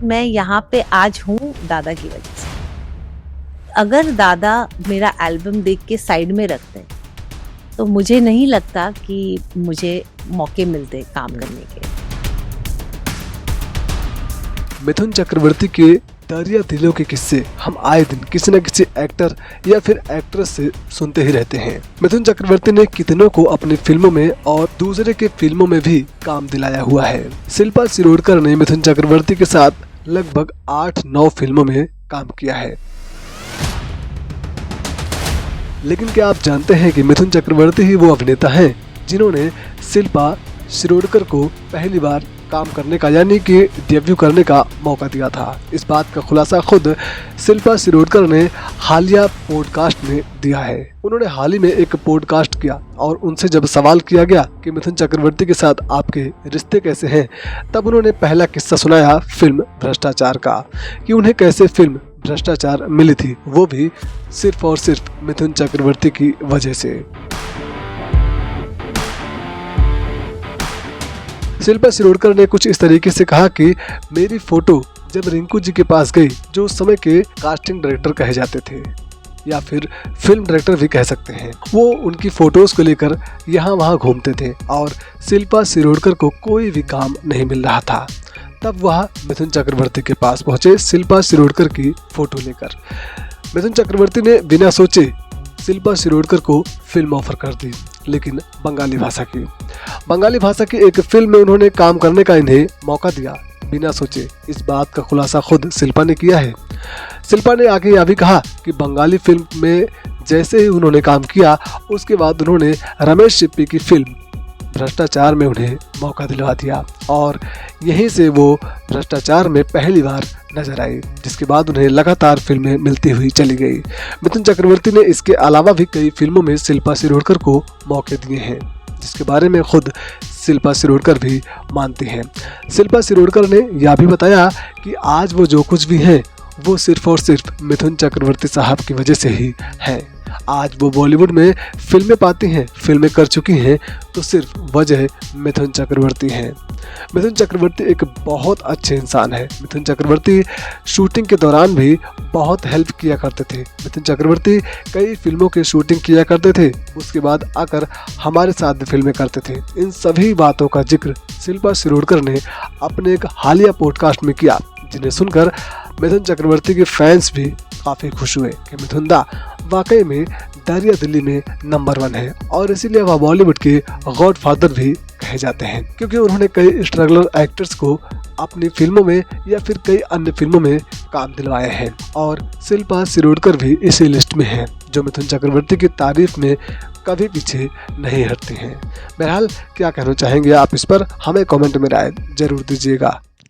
मैं यहाँ पे आज हूँ दादा की वजह से। अगर दादा मेरा एल्बम देख के साइड में रखते तो मुझे नहीं लगता कि मुझे मौके मिलते काम करने के। मिथुन चक्रवर्ती के दरिया दिलों के किस्से हम आए दिन किसी न किसी एक्टर या फिर एक्ट्रेस से सुनते ही रहते हैं। मिथुन चक्रवर्ती ने कितनों को अपनी फिल्मों में और दूसरे के फिल्मों में भी काम दिलाया हुआ है। शिल्पा शिरोडकर ने मिथुन चक्रवर्ती के साथ लगभग 8-9 फिल्मों में काम किया है। लेकिन क्या आप जानते हैं कि मिथुन चक्रवर्ती ही वो अभिनेता हैं जिन्होंने शिल्पा शिरोडकर को पहली बार काम करने का यानी कि डेब्यू करने का मौका दिया था। इस बात का खुलासा खुद शिल्पा शिरोडकर ने हालिया पॉडकास्ट में दिया है। उन्होंने हाल ही में एक पॉडकास्ट किया और उनसे जब सवाल किया गया कि मिथुन चक्रवर्ती के साथ आपके रिश्ते कैसे हैं, तब उन्होंने पहला किस्सा सुनाया फिल्म भ्रष्टाचार का, कि उन्हें कैसे फिल्म भ्रष्टाचार मिली थी, वो भी सिर्फ और सिर्फ मिथुन चक्रवर्ती की वजह से। शिल्पा शिरोडकर ने कुछ इस तरीके से कहा कि मेरी फोटो जब रिंकू जी के पास गई, जो उस समय के कास्टिंग डायरेक्टर कहे जाते थे या फिर फिल्म डायरेक्टर भी कह सकते हैं, वो उनकी फोटोज को लेकर यहाँ वहाँ घूमते थे और शिल्पा शिरोडकर को कोई भी काम नहीं मिल रहा था। तब वह मिथुन चक्रवर्ती के पास पहुंचे शिल्पा शिरोडकर की फोटो लेकर। मिथुन चक्रवर्ती ने बिना सोचे शिल्पा शिरोडकर को फिल्म ऑफर कर दी, लेकिन बंगाली भाषा की एक फिल्म में उन्होंने काम करने का इन्हें मौका दिया बिना सोचे। इस बात का खुलासा खुद शिल्पा ने किया है। शिल्पा ने आगे यह भी कहा कि बंगाली फिल्म में जैसे ही उन्होंने काम किया, उसके बाद उन्होंने रमेश सिप्पी की फिल्म भ्रष्टाचार में उन्हें मौका दिलवा दिया और यहीं से वो भ्रष्टाचार में पहली बार नजर आई, जिसके बाद उन्हें लगातार फिल्में मिलती हुई चली गई। मिथुन चक्रवर्ती ने इसके अलावा भी कई फिल्मों में शिल्पा शिरोडकर को मौके दिए हैं, जिसके बारे में खुद शिल्पा शिरोडकर भी मानती हैं। शिल्पा शिरोडकर ने यह भी बताया कि आज वो जो कुछ भी हैं, वो सिर्फ और सिर्फ मिथुन चक्रवर्ती साहब की वजह से ही है। आज वो बॉलीवुड में फिल्में पाती हैं, फिल्में कर चुकी हैं, तो सिर्फ वजह मिथुन चक्रवर्ती हैं। मिथुन चक्रवर्ती एक बहुत अच्छे इंसान है। मिथुन चक्रवर्ती शूटिंग के दौरान भी बहुत हेल्प किया करते थे। मिथुन चक्रवर्ती कई फिल्मों की शूटिंग किया करते थे, उसके बाद आकर हमारे साथ भी फिल्में करते थे। इन सभी बातों का जिक्र शिल्पा शिरोडकर ने अपने एक हालिया पॉडकास्ट में किया, जिन्हें सुनकर मिथुन चक्रवर्ती के फैंस भी काफ़ी खुश हुए कि मिथुन दा वाकई में दरिया दिल्ली में नंबर 1 है और इसीलिए वह बॉलीवुड के गॉडफादर भी कहे जाते हैं, क्योंकि उन्होंने कई स्ट्रगलर एक्टर्स को अपनी फिल्मों में या फिर कई अन्य फिल्मों में काम दिलवाए हैं और शिल्पा शिरोडकर भी इसी लिस्ट में है, जो मिथुन चक्रवर्ती की तारीफ में कभी पीछे नहीं हटती हैं। बहरहाल क्या कहना चाहेंगे आप इस पर, हमें कमेंट में राय जरूर दीजिएगा।